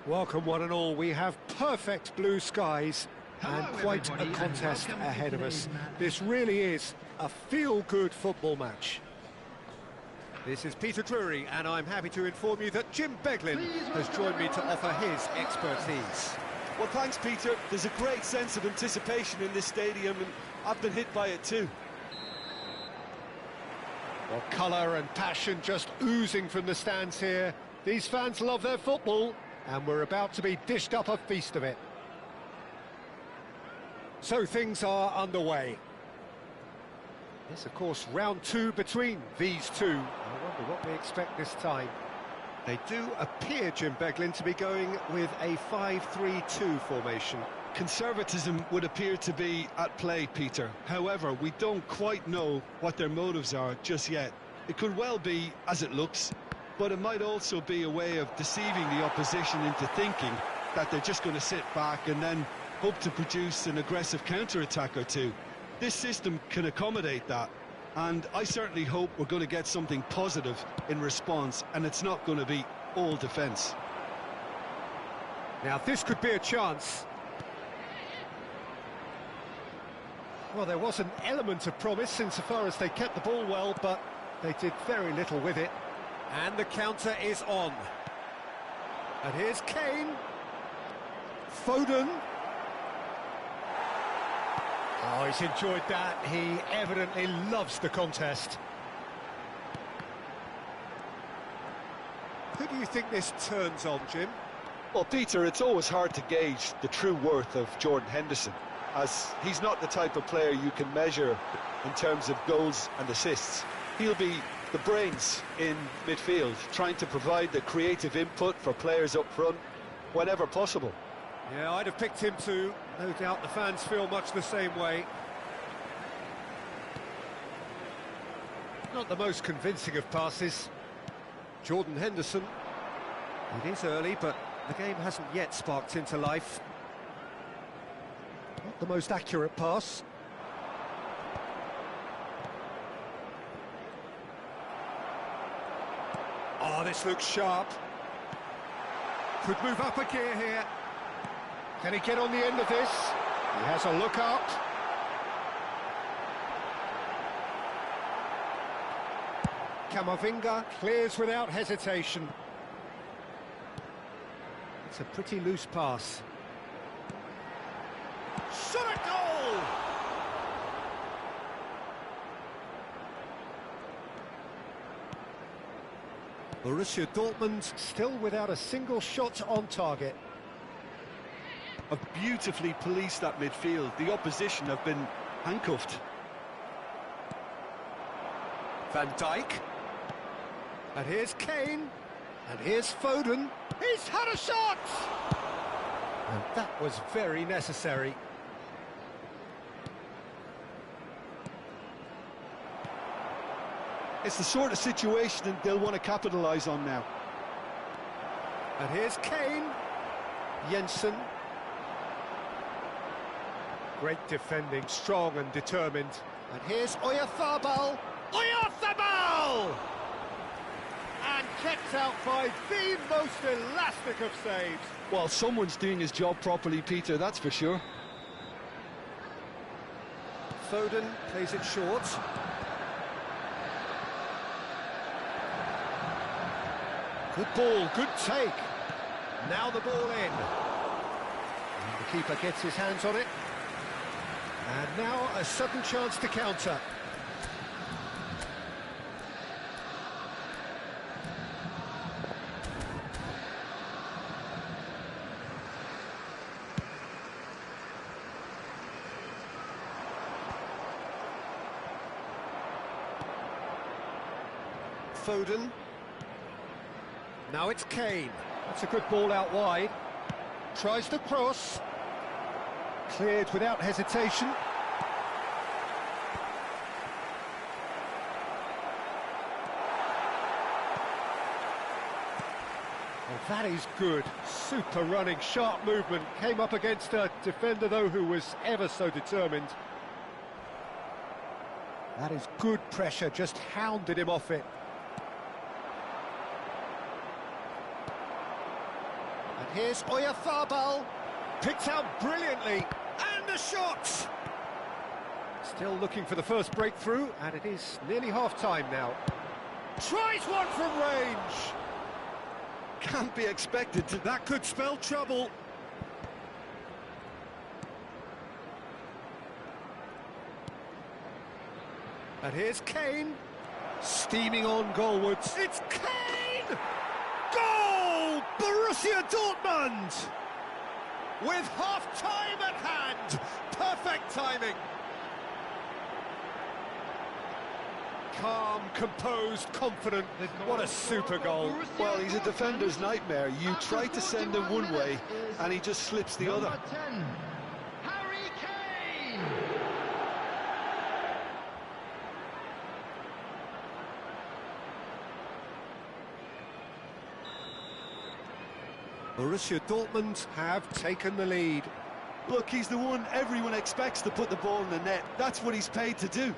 Welcome one and all. We have perfect blue skies and quite a contest ahead of us. This really is a feel-good football match. This is Peter Drury, and I'm happy to inform you that Jim Beglin has joined me to offer his expertise. Well, thanks, Peter. There's a great sense of anticipation in this stadium, and I've been hit by it too. Well, colour and passion just oozing from the stands here. These fans love their football, and we're about to be dished up a feast of it. So things are underway. It's, of course, round two between these two. I wonder what we expect this time. They do appear, Jim Beglin, to be going with a 5-3-2 formation. Conservatism would appear to be at play, Peter. However, we don't quite know what their motives are just yet. It could well be as it looks, but it might also be a way of deceiving the opposition into thinking that they're just going to sit back and then hope to produce an aggressive counter-attack or two. This system can accommodate that, and I certainly hope we're going to get something positive in response, and it's not going to be all defence. Now this could be a chance. Well, there was an element of promise insofar as they kept the ball well, but they did very little with it. And the counter is on. And here's Kane. Foden. Oh, he's enjoyed that. He evidently loves the contest. Who do you think this turns on, Jim? Well, Peter, it's always hard to gauge the true worth of Jordan Henderson, as he's not the type of player you can measure in terms of goals and assists. He'll be the brains in midfield, trying to provide the creative input for players up front whenever possible. Yeah, I'd have picked him too. No doubt the fans feel much the same way. Not the most convincing of passes. Jordan Henderson. It is early, but the game hasn't yet sparked into life. Not the most accurate pass. Oh, this looks sharp. Could move up a gear here. Can he get on the end of this? He has a look up. Camavinga clears without hesitation. It's a pretty loose pass. Shot a goal! Borussia Dortmund still without a single shot on target. Have beautifully policed that midfield. The opposition have been handcuffed. Van Dijk. And here's Kane. And here's Foden. He's had a shot! And that was very necessary. It's the sort of situation that they'll want to capitalise on now. And here's Kane. Jensen. Great defending, strong and determined. And here's Oyarzabal. Oyarzabal! And kept out by the most elastic of saves. Well, someone's doing his job properly, Peter, that's for sure. Foden plays it short. Good ball, good take. Now the ball in. And the keeper gets his hands on it. And now a sudden chance to counter. Foden. Now it's Kane. That's a good ball out wide. Tries to cross. Cleared without hesitation. Well, that is good. Super running, sharp movement. Came up against a defender, though, who was ever so determined. That is good pressure, just hounded him off it. And here's eFootball, picked out brilliantly, and a shot! Still looking for the first breakthrough, and it is nearly half-time now. Tries one from range! Can't be expected to... That could spell trouble. And here's Kane, steaming on goalwards. It's Kane! Goal! Borussia Dortmund! With half-time at hand. Perfect timing. Calm, composed, confident. What a super goal. Well, he's a defender's nightmare. You try to send him one way, and he just slips the other. 10, Harry Kane! Borussia Dortmund have taken the lead. Look, he's the one everyone expects to put the ball in the net. That's what he's paid to do.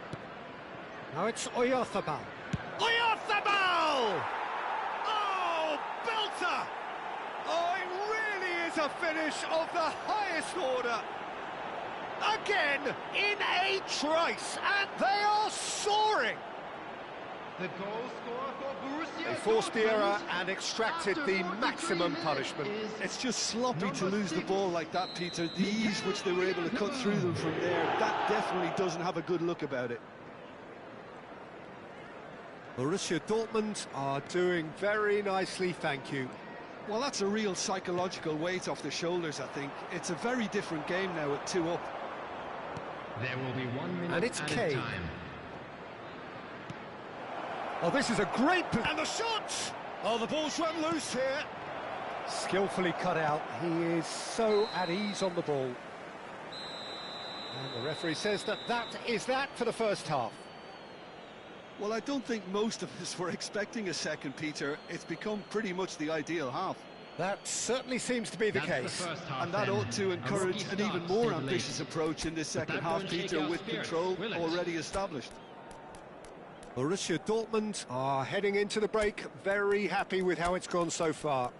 Now it's eFootball. eFootball! Oh, belter! Oh, it really is a finish of the highest order. Again, in a trice, and they are soaring. The goal scorer for Borussia They forced the Dortmund error and extracted the maximum punishment. It's just sloppy to lose the ball like that, Peter. The ease which they were able to cut through them from there, that definitely doesn't have a good look about it. Borussia Dortmund are doing very nicely, thank you. Well, that's a real psychological weight off the shoulders, I think. It's a very different game now at 2 up. There will be 1 minute And it's at Kane. a time. Oh, this is a great... And the shot! Oh, the ball's run loose here. Skillfully cut out. He is so at ease on the ball. And the referee says that is that for the first half. Well, I don't think most of us were expecting a second, Peter. It's become pretty much the ideal half. That certainly seems to be the That's case. the first half, And that then. ought to A encourage rocky an even start, more to say the ambitious least. approach in this second that half, won't shake Peter, our with spirits, control will it? already established. Borussia Dortmund are heading into the break, very happy with how it's gone so far.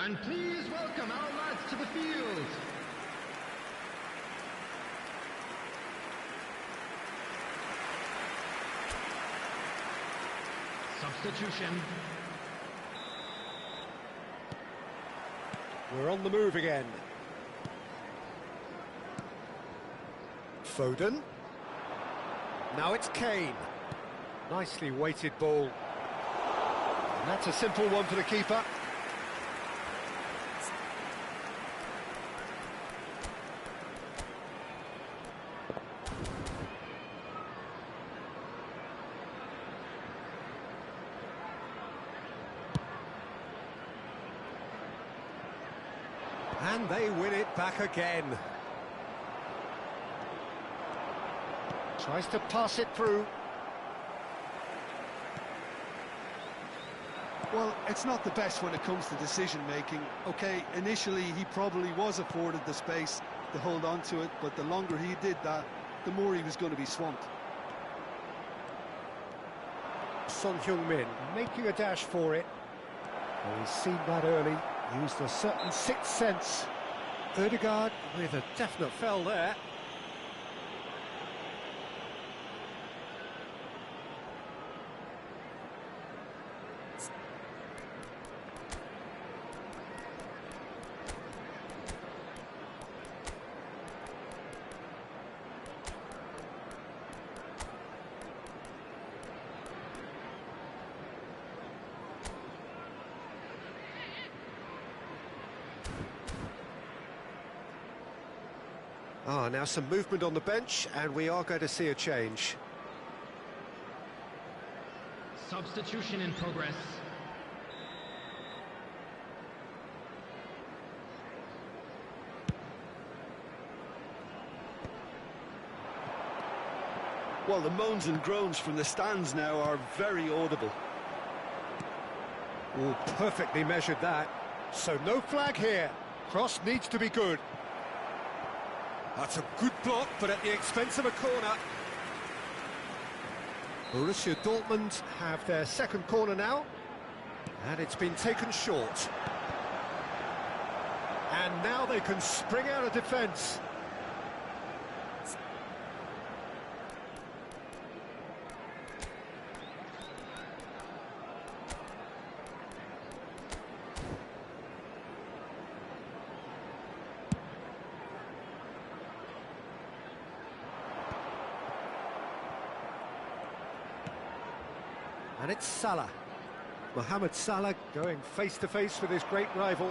And please welcome our lads to the field. Substitution. We're on the move again. Foden. Now it's Kane. Nicely weighted ball. And that's a simple one for the keeper. And they win it back again. Tries to pass it through. Well, it's not the best when it comes to decision-making. OK, initially he probably was afforded the space to hold on to it, but the longer he did that, the more he was going to be swamped. Son Heung-min making a dash for it. Well, he's seen that early, used a certain sixth sense. Ødegaard with a definite fell there. Now some movement on the bench, and we are going to see a change. Substitution in progress. Well, the moans and groans from the stands now are very audible. Oh, perfectly measured that. So no flag here. Cross needs to be good. That's a good block, but at the expense of a corner. Borussia Dortmund have their second corner now, and it's been taken short. And now they can spring out of defence. And it's Salah. Mohamed Salah going face-to-face with his great rival.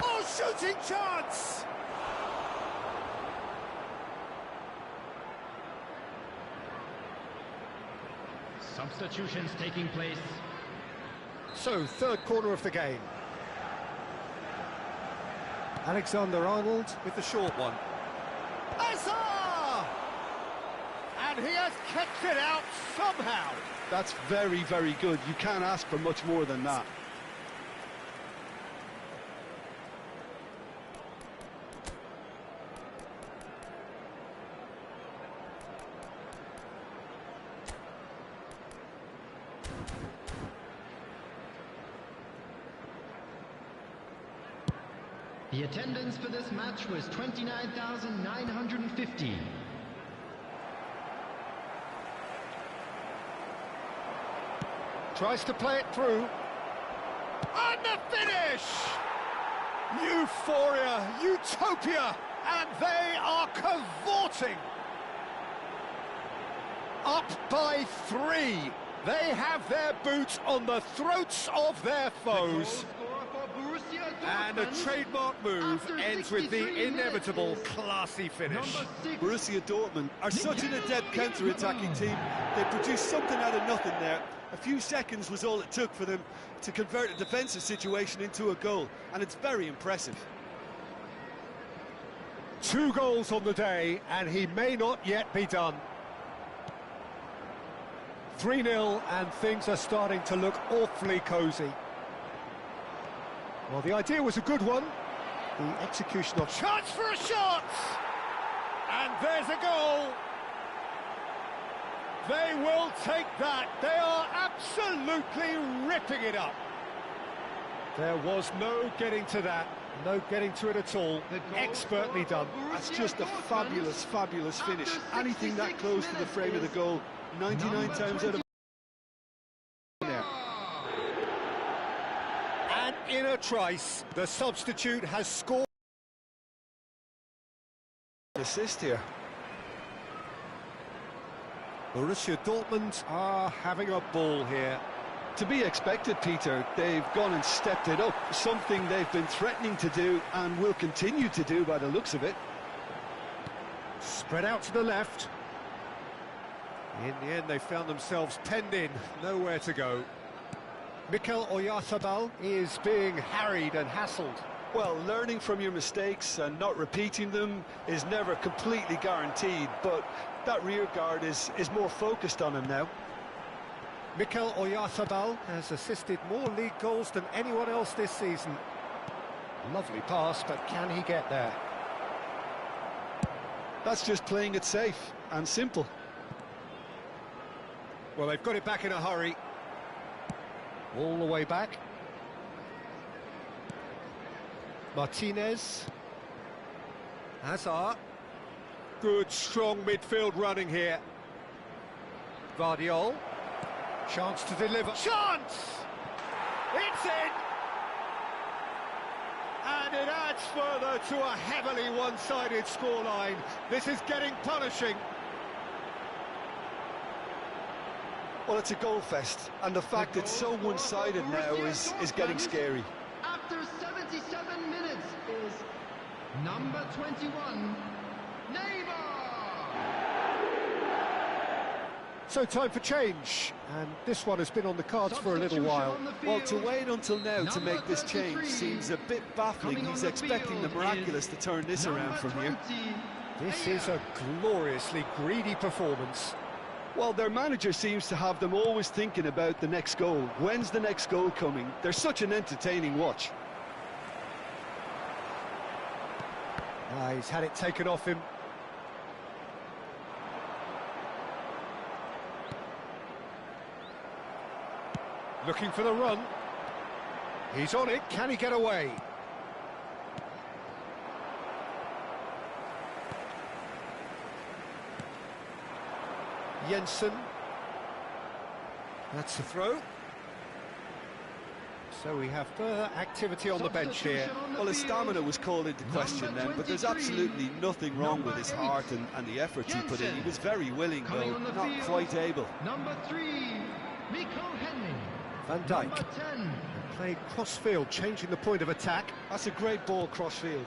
Oh, shooting chance! Substitutions taking place. So, third corner of the game. Alexander-Arnold with the short one. Hazard! And he has kept it out somehow. That's very, very good. You can't ask for much more than that. The attendance for this match was 29,950. Tries to play it through. And the finish! Euphoria, utopia, and they are cavorting. Up by 3. They have their boots on the throats of their foes. And a trademark move ends with the inevitable classy finish. Borussia Dortmund are such an adept counter-attacking team. They produced something out of nothing there. A few seconds was all it took for them to convert a defensive situation into a goal, and it's very impressive. 2 goals on the day, and he may not yet be done. 3-0, and things are starting to look awfully cosy. Well, the idea was a good one. The execution of... Chance for a shot! And there's a goal! They will take that. They are absolutely ripping it up. There was no getting to that. No getting to it at all. Expertly done. That's just a fabulous, fabulous finish. Anything that close to the frame of the goal, 99 times out of... And in a trice, the substitute has scored. Assist here. Borussia Dortmund are having a ball here. To be expected, Peter. They've gone and stepped it up, something they've been threatening to do and will continue to do by the looks of it. Spread out to the left. In the end, they found themselves penned in, nowhere to go. Mikel Oyarzabal is being harried and hassled. Well, learning from your mistakes and not repeating them is never completely guaranteed, but that rear guard is more focused on him now. Mikel Oyarzabal has assisted more league goals than anyone else this season. Lovely pass, but can he get there? That's just playing it safe and simple. Well, they've got it back in a hurry. All the way back. Martinez. Hazard. Good, strong midfield running here. Vardiol. Chance to deliver. Chance! It's in! And it adds further to a heavily one-sided scoreline. This is getting punishing. Well, it's a goal fest, and the fact it's so one-sided now is getting scary. After 77 minutes is number 21, Neymar! So time for change, and this one has been on the cards for a little while. Well, to wait until now to make this change seems a bit baffling. He's expecting the miraculous to turn this around from here. This is a gloriously greedy performance. Well, their manager seems to have them always thinking about the next goal. When's the next goal coming? They're such an entertaining watch. He's had it taken off him. Looking for the run. He's on it, can he get away? Jensen. That's the throw. So we have further activity on the bench here. Well, his stamina was called into question then, but there's absolutely nothing wrong with his heart and the effort he put in. He was very willing, though, not quite able. Number 3, Miko Henning. Van Dijk. Number 10. Played cross-field, changing the point of attack. That's a great ball cross-field.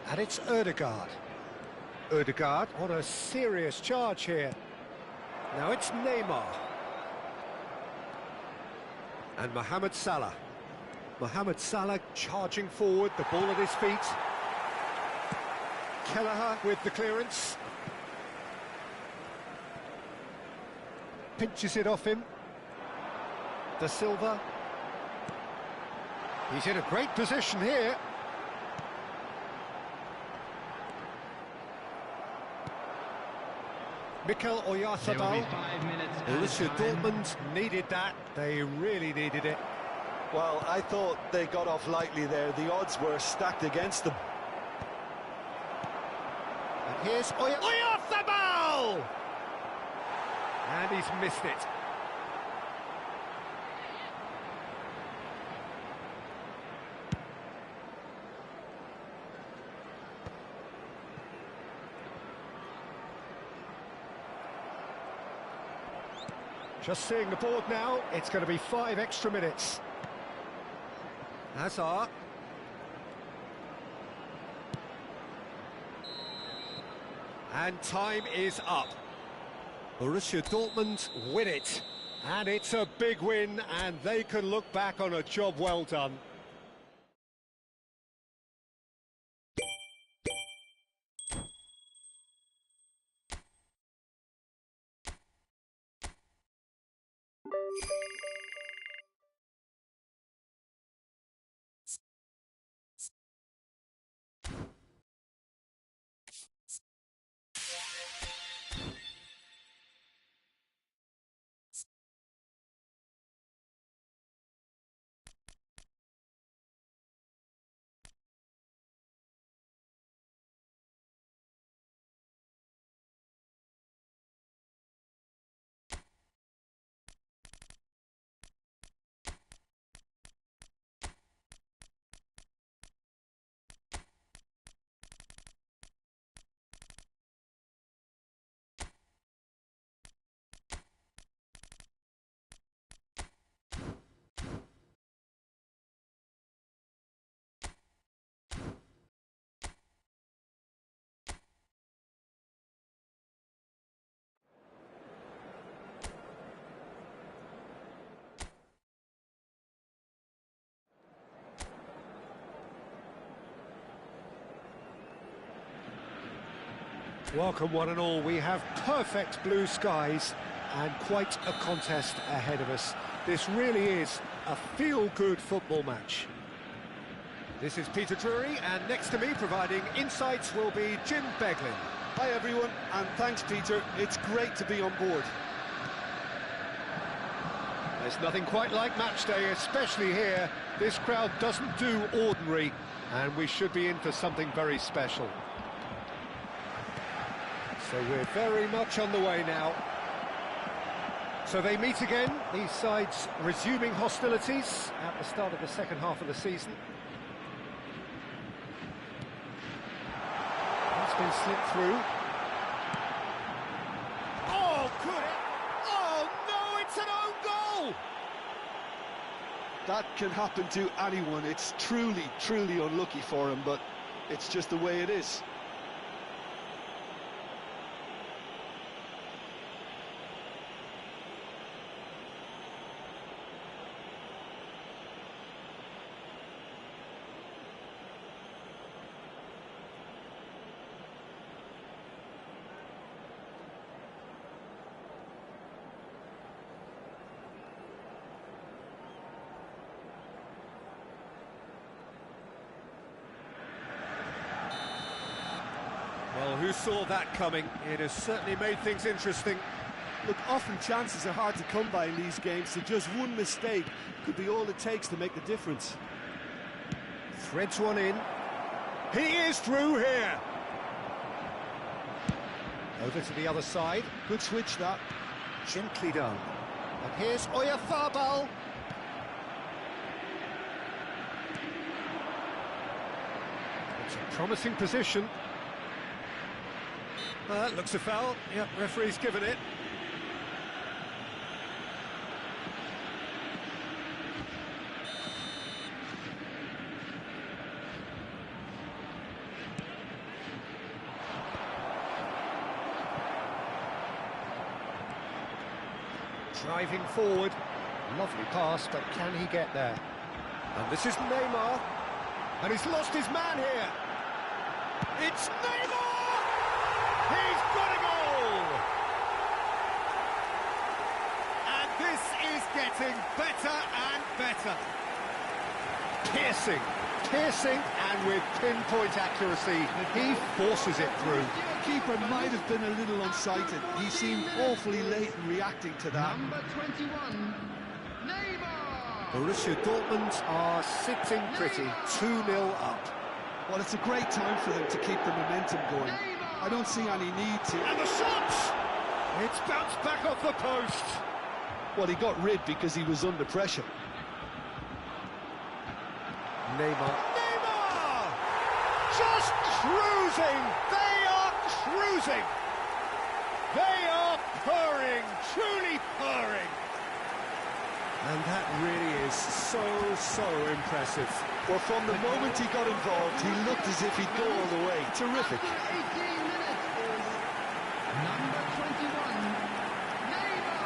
And it's Ødegaard. Ødegaard on a serious charge here. Now it's Neymar. And Mohamed Salah. Mohamed Salah charging forward, the ball at his feet. Kelleher with the clearance. Pinches it off him. Da Silva. He's in a great position here. Mikel Oyarzabal. Borussia Dortmund needed that. They really needed it. Well, I thought they got off lightly there. The odds were stacked against them. And here's Oyarzabal! And he's missed it. Just seeing the board now, it's going to be 5 extra minutes. Hazard. And time is up. Borussia Dortmund win it. And it's a big win, and they can look back on a job well done. Welcome one and all. We have perfect blue skies and quite a contest ahead of us. This really is a feel-good football match. This is Peter Drury, and next to me providing insights will be Jim Beglin. Hi everyone, and thanks Peter. It's great to be on board. There's nothing quite like match day, especially here. This crowd doesn't do ordinary, and we should be in for something very special. So we're very much on the way now. So they meet again, these sides resuming hostilities at the start of the second half of the season. It's been slipped through. Oh, could it? Oh, no, it's an own goal! That can happen to anyone. It's truly, truly unlucky for him, but it's just the way it is. Well, who saw that coming? It has certainly made things interesting. Look, often chances are hard to come by in these games, so just one mistake could be all it takes to make the difference. Threads one in. He is through here. Over to the other side. Good switch, that. Gently done. And here's eFootball. It's a promising position. Looks a foul. Yep, referee's given it. Driving forward. Lovely pass, but can he get there? And this is Neymar. And he's lost his man here. It's Neymar! He's got a goal! And this is getting better and better. Piercing, and with pinpoint accuracy, he forces it through. The keeper might have been a little unsighted. He seemed awfully late in reacting to that. Number 21, Neymar! Borussia Dortmund are sitting pretty, 2-0 up. Well, it's a great time for them to keep the momentum going. I don't see any need to... And the shot! It's bounced back off the post. Well, he got rid because he was under pressure. Neymar! Just cruising! They are cruising! They are purring, truly purring! And that really is so impressive. Well, from the moment he got involved, he looked as if he'd go all the way. Terrific. After 18 minutes is number 21, Neymar!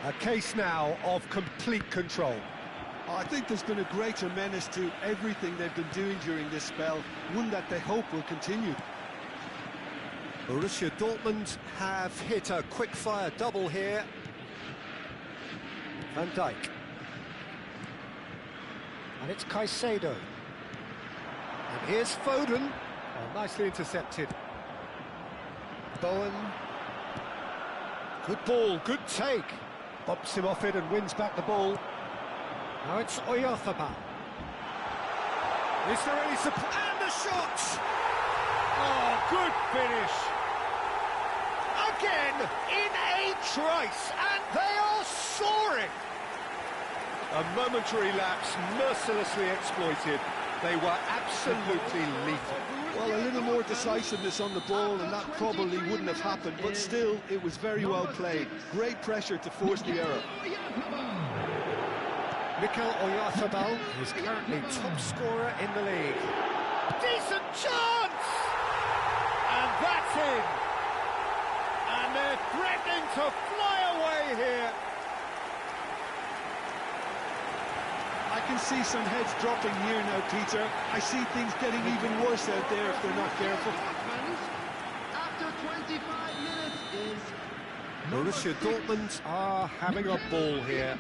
A case now of complete control. I think there's been a greater menace to everything they've been doing during this spell, one that they hope will continue. Borussia Dortmund have hit a quick-fire double here. Van Dijk. And it's Caicedo. And here's Foden. Oh, nicely intercepted. Bowen. Good ball, good take. Bumps him off it and wins back the ball. Now it's eFootball. Is there any support? And the shot! Oh, good finish. Again, in a trice, and they are soaring. A momentary lapse, mercilessly exploited. They were absolutely lethal. Well, a little more decisiveness on the ball, and that probably wouldn't have happened, but still, it was very well played. Great pressure to force the error. Mikel eFootball is currently top scorer in the league. Decent chance! And that's in. And they're threatening to fly away here. I can see some heads dropping here now, Peter. I see things getting even worse out there if they're not careful. After 25 minutes is Borussia Dortmund are having a ball here.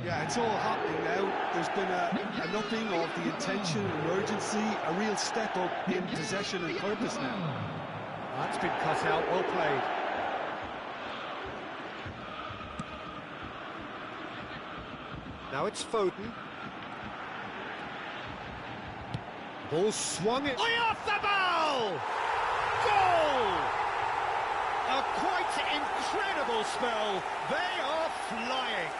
Yeah, it's all happening now. There's been an upping of the intention and urgency, a real step up in possession and purpose now. That's been cut out, well played. Now it's Foden. Ball swung it. eFootball! Goal! A quite incredible spell. They are flying.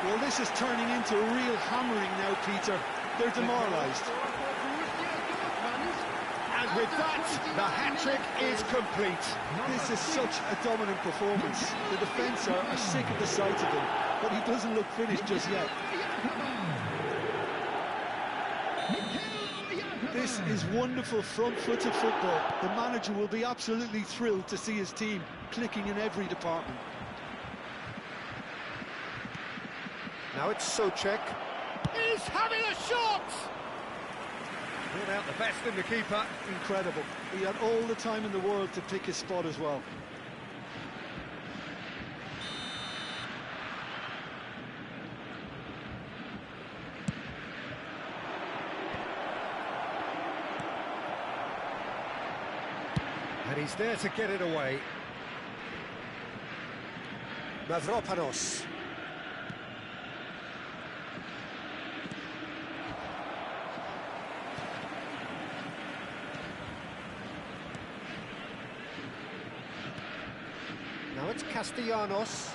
Well, this is turning into a real hammering now, Peter. They're demoralised. And with that, the hat-trick is complete. This is such a dominant performance. The defence are sick of the sight of him, but he doesn't look finished just yet. This is wonderful front-footed football. The manager will be absolutely thrilled to see his team clicking in every department. Now it's Souček. He's having a shot! Brought out the best in the keeper. Incredible. He had all the time in the world to pick his spot as well. And he's there to get it away. Mavropanos. Now it's Castellanos.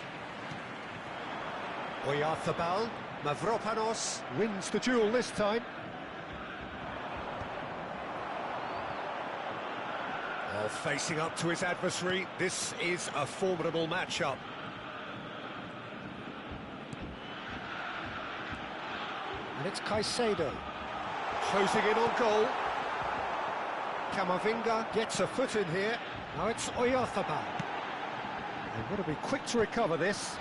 Oyarzabal. Mavropanos wins the duel this time. Well, facing up to his adversary, this is a formidable matchup. And it's Caicedo. Closing in on goal. Camavinga gets a foot in here. Now it's Oyarzabal. They've got to be quick to recover this.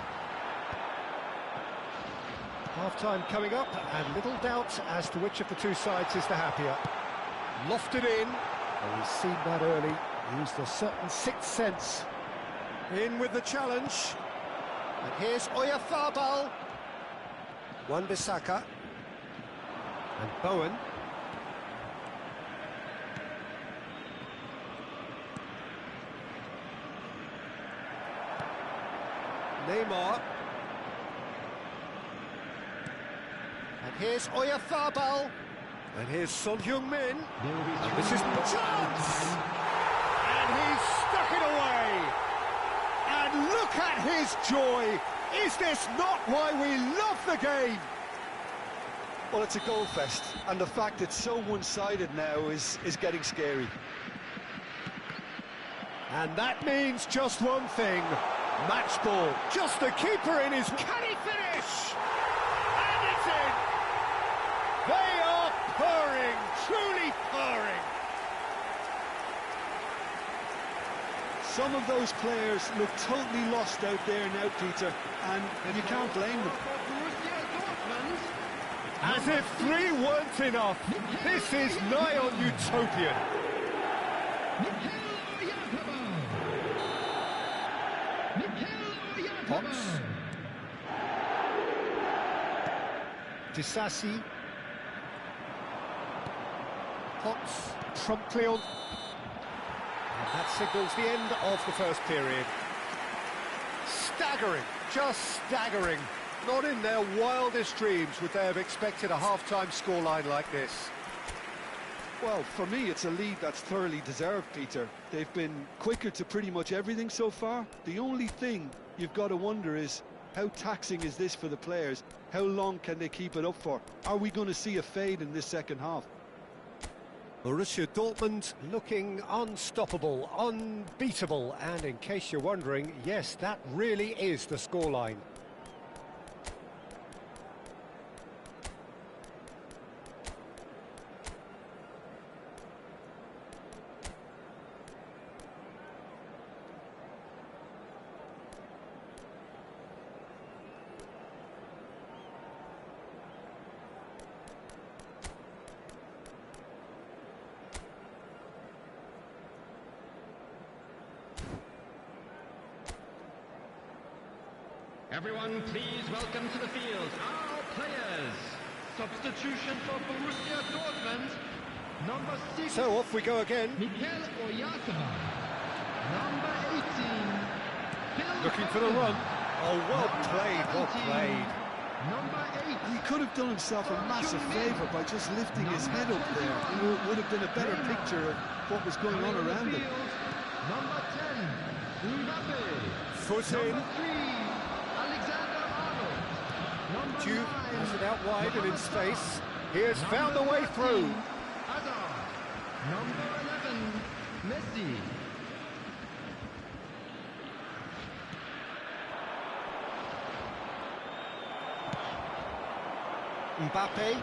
Half-time coming up, and little doubt as to which of the two sides is the happier. Lofted in. Well, we've seen that early. Used a certain sixth sense. In with the challenge. And here's Oyarzabal. Wan-Bissaka. And Bowen. Neymar. And here's Oyarzabal. And here's Son Heung-min. This is the chance! And he's stuck it away! And look at his joy! Is this not why we love the game? Well, it's a goal fest, and the fact it's so one-sided now is getting scary. And that means just one thing. Match ball. Just the keeper in his... Can he finish? And it's in! They are purring, truly purring. Some of those players look totally lost out there now, Peter, and you can't blame them. As if 3 weren't enough, this is nigh on utopian. Potts. Disasi. Potts promptly on. And that signals the end of the first period. Staggering, just staggering. Not in their wildest dreams would they have expected a half-time scoreline like this. Well, for me, it's a lead that's thoroughly deserved, Peter. They've been quicker to pretty much everything so far. The only thing you've got to wonder is, how taxing is this for the players? How long can they keep it up for? Are we going to see a fade in this second half? Borussia Dortmund looking unstoppable, unbeatable, and in case you're wondering, yes, that really is the scoreline. Everyone, please welcome to the field our players. Substitution for Borussia Dortmund, number 6. So off we go again. Mikel Oyarzabal. Number 18. Looking for the run. Oh, well played, well played. Number 8. And he could have done himself a massive favour by just lifting his head up there. It would have been a better picture of what was going on around him. Number 10. Mbappe. Foot in. Number 3. Juve has it out wide and in space. He has found the way through. Hazard. Number 11, Messi. Mbappe.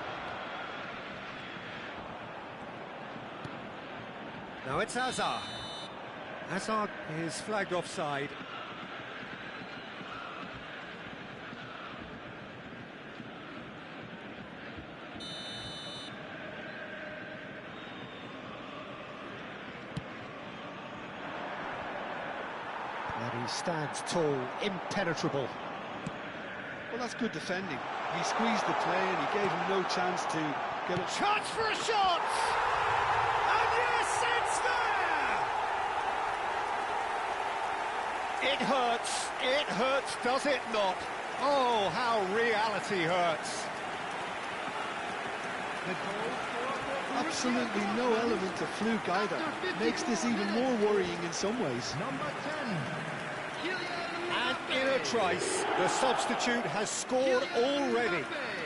Now it's Hazard. Hazard is flagged offside. He stands tall, impenetrable. Well, that's good defending. He squeezed the play and he gave him no chance to get a Chance for a shot! And yes, it's there! It hurts, does it not? Oh, how reality hurts. absolutely no element of fluke either. Makes this even more worrying in some ways. Number 10. And in a trice, the substitute has scored already.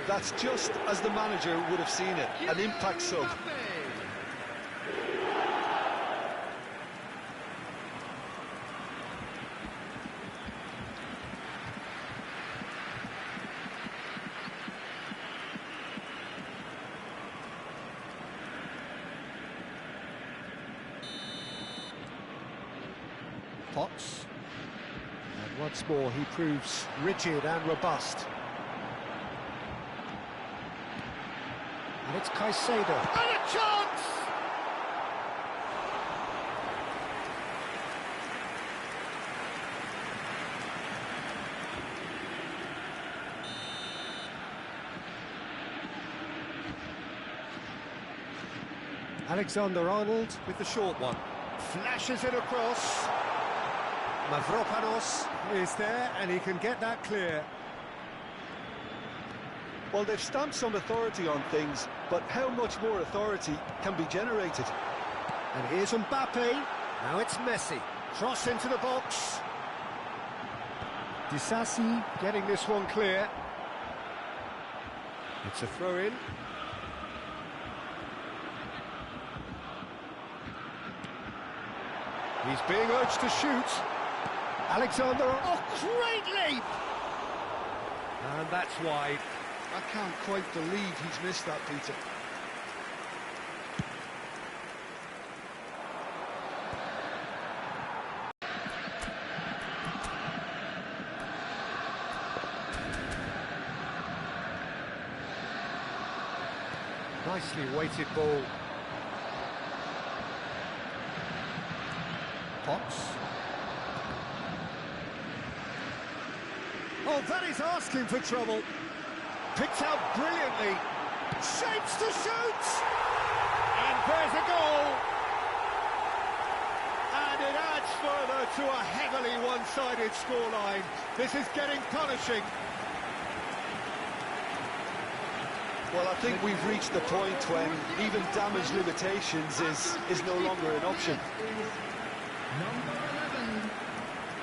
That's just as the manager would have seen it, an impact sub. Potts. And once more he proves rigid and robust. And it's Caicedo. And a chance! Alexander-Arnold with the short one. Flashes it across. Mavropanos is there and he can get that clear. Well, they've stamped some authority on things, but how much more authority can be generated? And here's Mbappe. Now it's Messi. Cross into the box. Disasi getting this one clear. It's a throw-in. He's being urged to shoot. Alexander, oh, great leap! And that's wide. I can't quite believe he's missed that, Peter. Nicely weighted ball. Potts. Oh, that is asking for trouble. Picked out brilliantly. Shapes to shoot! And there's a goal! And it adds further to a heavily one-sided scoreline. This is getting punishing. Well, I think we've reached the point when even damage limitations is no longer an option. Number 11.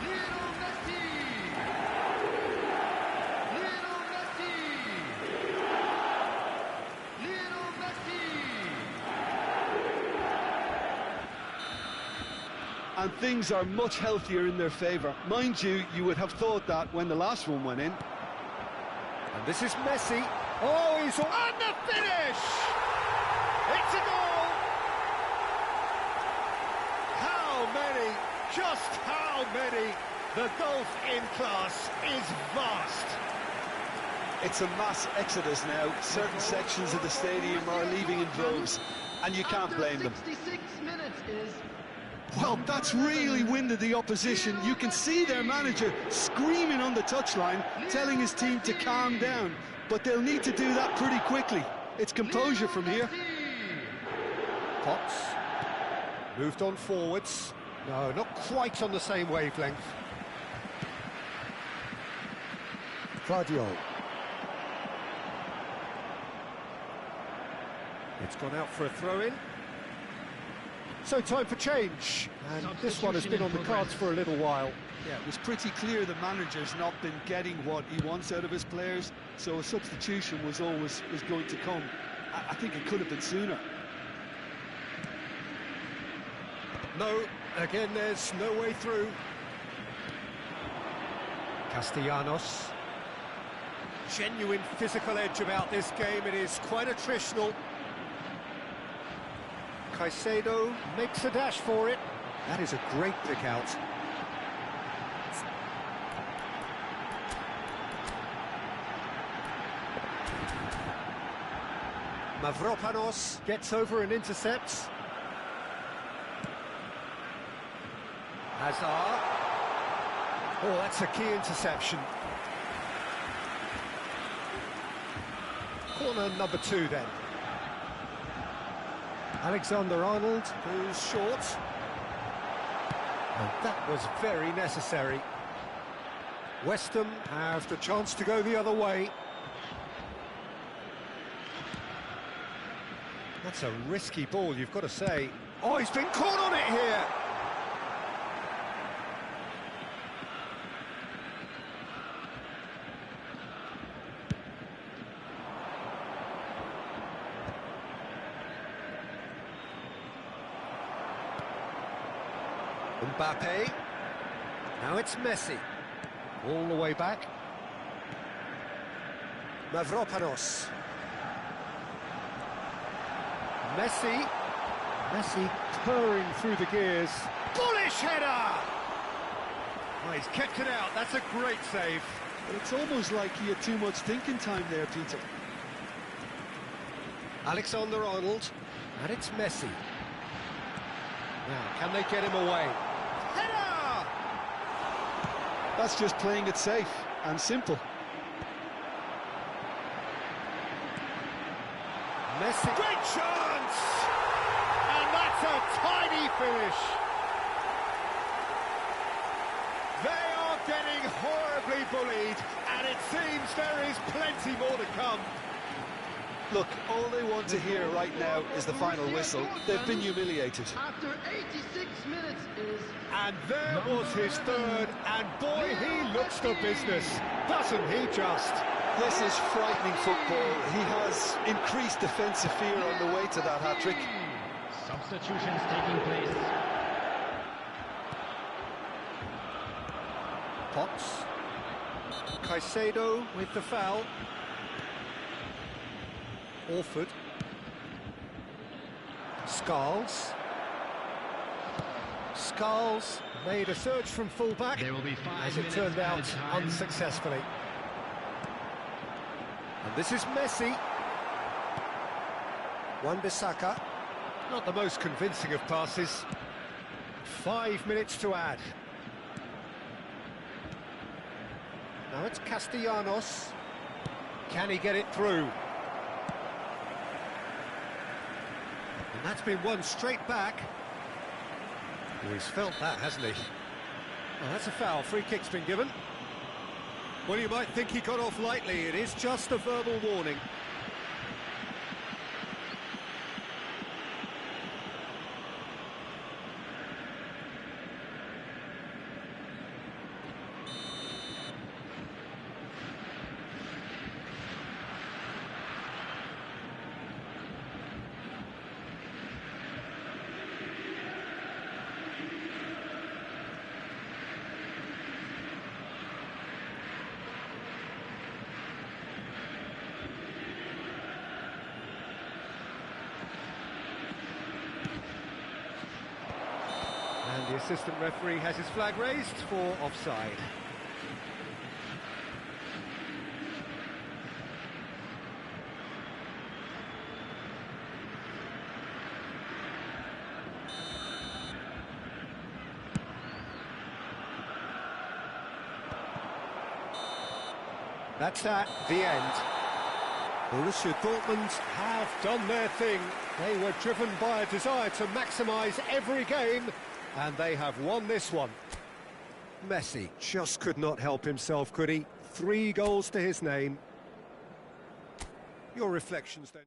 Lionel Messi. Lionel Messi. Lionel Messi. And things are much healthier in their favour. Mind you, you would have thought that when the last one went in. And this is Messi. Oh, he's on the finish! It's a goal! How many, just how many? The gulf in class is vast. It's a mass exodus now. Certain sections of the stadium are leaving in droves, and you can't blame them. 66 minutes is... Well, that's really winded the opposition. You can see their manager screaming on the touchline, telling his team to calm down. But they'll need to do that pretty quickly. It's composure from here. Potts moved on forwards. No, not quite on the same wavelength. Claudio. It's gone out for a throw-in. So time for change. And this one has been on the cards for a little while. Yeah, it was pretty clear the manager's not been getting what he wants out of his players, so a substitution was going to come. I think it could have been sooner. No, again there's no way through. Castellanos. Genuine physical edge about this game, it is quite attritional. Caicedo makes a dash for it. That is a great pick out. Mavropanos gets over and intercepts. Hazard. Oh, that's a key interception. Corner number 2 then. Alexander-Arnold, who's short. And that was very necessary. West Ham have the chance to go the other way. That's a risky ball, you've got to say. Oh, he's been caught on it here! Mbappe. Now it's Messi. All the way back. Mavropanos. Messi. Messi purring through the gears. Bullish header! Oh, he's kept it out. That's a great save. But it's almost like he had too much thinking time there, Peter. Alexander-Arnold. And it's Messi. Now, can they get him away? Header! That's just playing it safe and simple. Messi. Great chance! And that's a tiny finish. They are getting horribly bullied, and it seems there is plenty more to come. Look, all they want to hear right now is the final whistle. They've been humiliated. After 86 minutes is... And there was his third, and boy, he looks the business, doesn't he just? This is frightening football. He has increased defensive fear on the way to that hat-trick. Substitutions taking place. Potts. Caicedo with the foul. Orford. Scarles. Scarles made a search from full-back, There will be 5 as it minutes turned out added time. unsuccessfully. And this is Messi. Wan-Bissaka. Not the most convincing of passes. 5 minutes to add. Now it's Castellanos. Can he get it through? And that's been won straight back. Oh, he's felt that, hasn't he? Oh, that's a foul. Free kick's been given. Well, you might think he got off lightly. It is just a verbal warning. And the assistant referee has his flag raised for offside. That's at the end. Borussia Dortmund have done their thing. They were driven by a desire to maximise every game, and they have won this one. Messi just could not help himself, could he? 3 goals to his name. Your reflections then?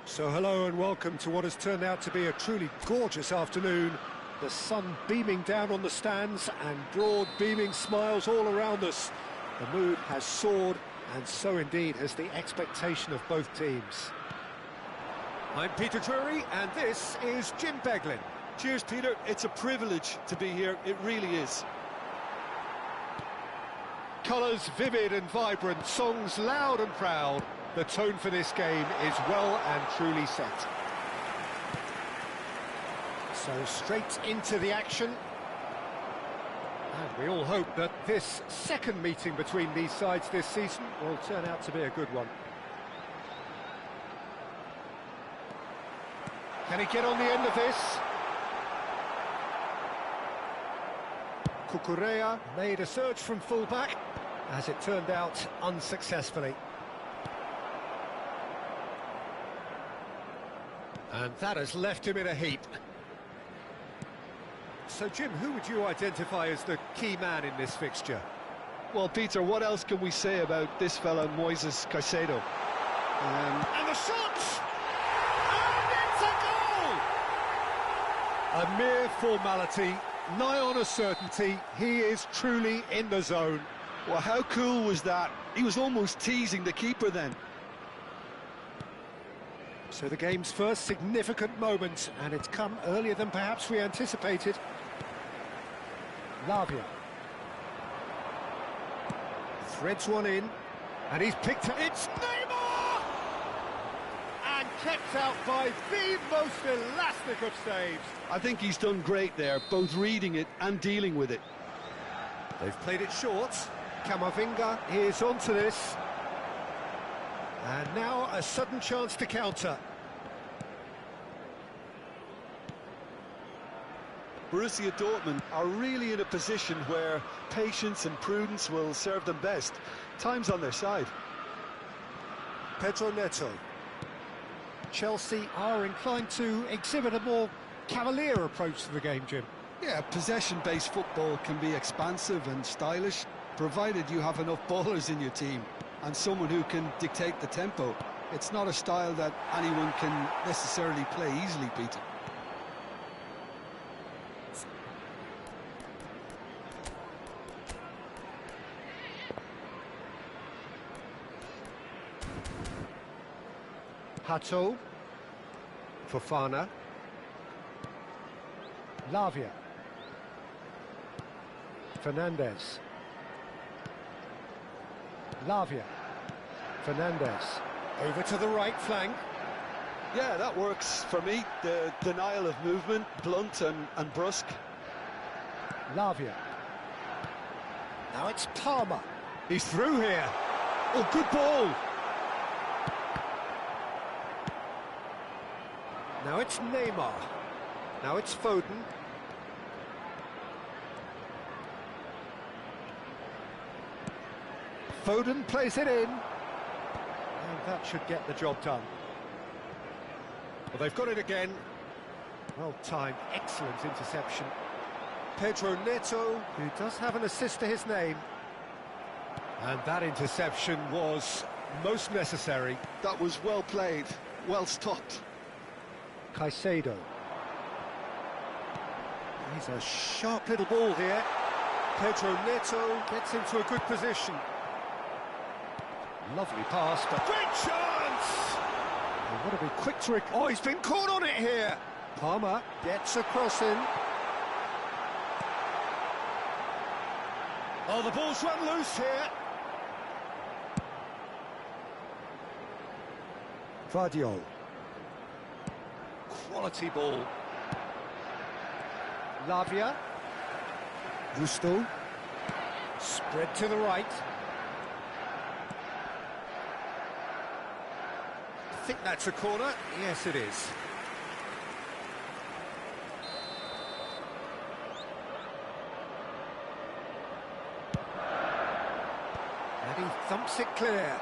So hello and welcome to what has turned out to be a truly gorgeous afternoon the sun beaming down on the stands and broad beaming smiles all around us. The mood has soared, and so indeed has the expectation of both teams. I'm Peter Drury, and this is Jim Beglin. Cheers, Peter. It's a privilege to be here. It really is. Colours vivid and vibrant, songs loud and proud. The tone for this game is well and truly set. So straight into the action. And we all hope that this second meeting between these sides this season will turn out to be a good one. Can he get on the end of this? Cucurella made a surge from full-back, as it turned out unsuccessfully. And that has left him in a heap. So, Jim, who would you identify as the key man in this fixture? Well, Peter, what else can we say about this fella, Moises Caicedo? And the shot! And it's a goal! A mere formality, nigh on a certainty. He is truly in the zone. Well, how cool was that? He was almost teasing the keeper then. So the game's first significant moment, and it's come earlier than perhaps we anticipated. Lavia threads one in, and he's picked up. It's Neymar! And kept out by the most elastic of saves. I think he's done great there, both reading it and dealing with it. They've played it short. Camavinga is onto this. And now a sudden chance to counter. Borussia Dortmund are really in a position where patience and prudence will serve them best. Time's on their side. Pedro Neto. Chelsea are inclined to exhibit a more cavalier approach to the game, Jim. Yeah, possession-based football can be expansive and stylish, provided you have enough ballers in your team and someone who can dictate the tempo. It's not a style that anyone can necessarily play easily, Peter. Hato, Fofana, Lavia, Fernandez, Lavia, Fernandez, over to the right flank. Yeah, that works for me. The denial of movement, blunt and brusque. Lavia. Now it's Palmer. He's through here. Oh, good ball. Now it's Neymar. Now it's Foden. Foden plays it in. And that should get the job done. Well, they've got it again. Well timed, excellent interception. Pedro Neto, who does have an assist to his name. And that interception was most necessary. That was well played, well stopped. Caicedo. He's a sharp little ball here. Pedro Neto gets into a good position. Lovely pass, but great chance! They've got to be quick to... Oh, he's been caught on it here! Palmer gets across in. Oh, the ball's run loose here. Vardiol. Quality ball. Lavia. Gusto. Spread to the right. I think that's a corner. Yes, it is. And he thumps it clear.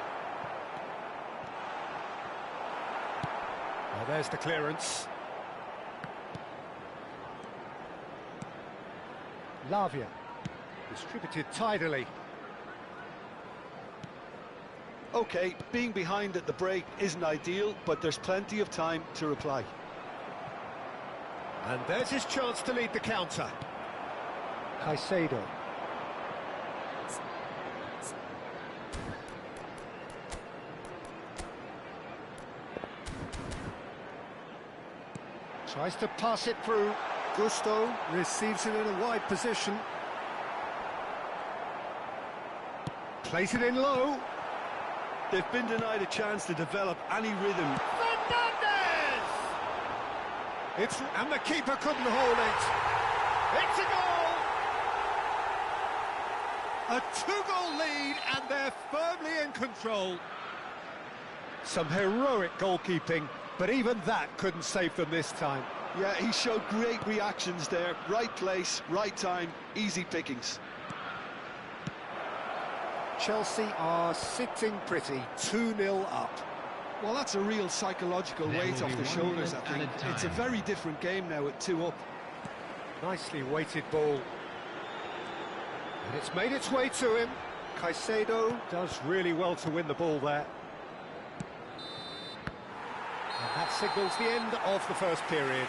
Well, there's the clearance. Lavia, distributed tidily. OK, being behind at the break isn't ideal, but there's plenty of time to reply. And there's his chance to lead the counter. Caicedo. Tries to pass it through. Gusto receives it in a wide position. Plays it in low. They've been denied a chance to develop any rhythm. Fernandez! And the keeper couldn't hold it. It's a goal! A two-goal lead, and they're firmly in control. Some heroic goalkeeping, but even that couldn't save them this time. Yeah, he showed great reactions there. Right place, right time, easy pickings. Chelsea are sitting pretty, 2-0 up. Well, that's a real psychological weight off the shoulders, I think. It's a very different game now at 2 up. Nicely weighted ball. And it's made its way to him. Caicedo does really well to win the ball there. And that signals the end of the first period.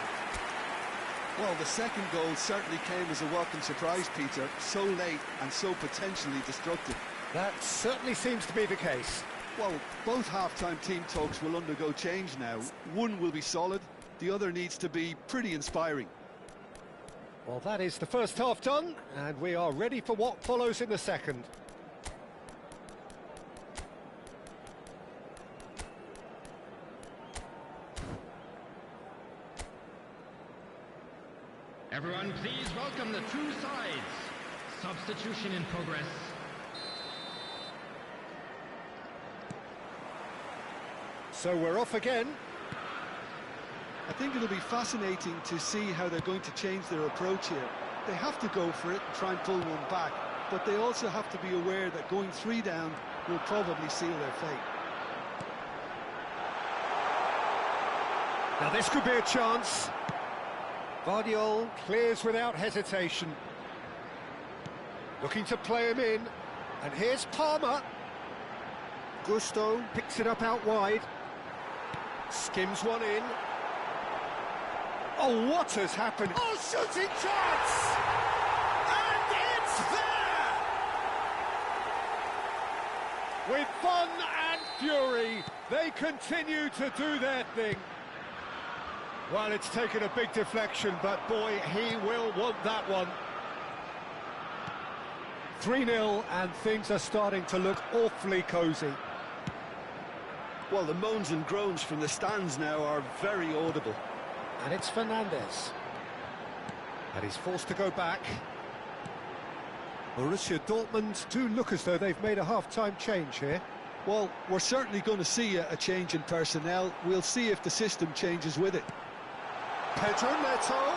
Well, the second goal certainly came as a welcome surprise, Peter. So late and so potentially destructive. That certainly seems to be the case. Well, both half-time team talks will undergo change now. One will be solid, the other needs to be pretty inspiring. Well, that is the first half done, and we are ready for what follows in the second. Everyone, please welcome the two sides. Substitution in progress. So we're off again. I think it'll be fascinating to see how they're going to change their approach here. They have to go for it and try and pull one back, but they also have to be aware that going 3 down will probably seal their fate. Now this could be a chance. Vardiol clears without hesitation. Looking to play him in. And here's Palmer. Gusto picks it up out wide. Skims one in. Oh, what has happened? Oh, shooting chance! And it's there! With fun and fury, they continue to do their thing. Well, it's taken a big deflection, but boy, he will want that one. 3-0, and things are starting to look awfully cosy. Well, the moans and groans from the stands now are very audible. And it's Fernandez. And he's forced to go back. Borussia Dortmund do look as though they've made a half-time change here. Well, we're certainly going to see a change in personnel. We'll see if the system changes with it. Pedro Neto.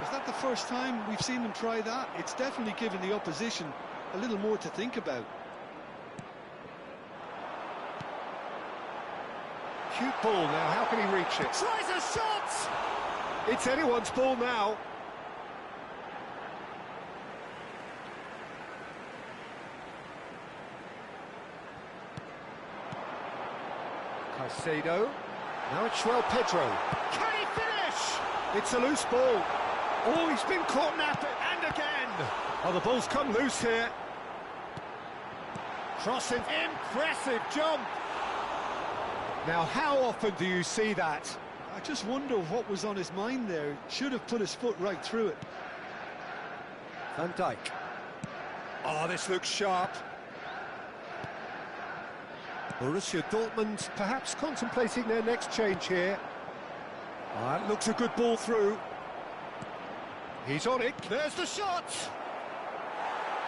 Is that the first time we've seen them try that? It's definitely given the opposition a little more to think about. Cute ball now, how can he reach it? Tries a shot! It's anyone's ball now. Caicedo. Now it's João Pedro. Can he finish? It's a loose ball. Oh, he's been caught napping, and again. Oh, the ball's come loose here. Crossing, impressive jump. Now, how often do you see that? I just wonder what was on his mind there. Should have put his foot right through it. Van Dijk. Oh, this looks sharp. Borussia Dortmund perhaps contemplating their next change here. That looks a good ball through. He's on it. There's the shot!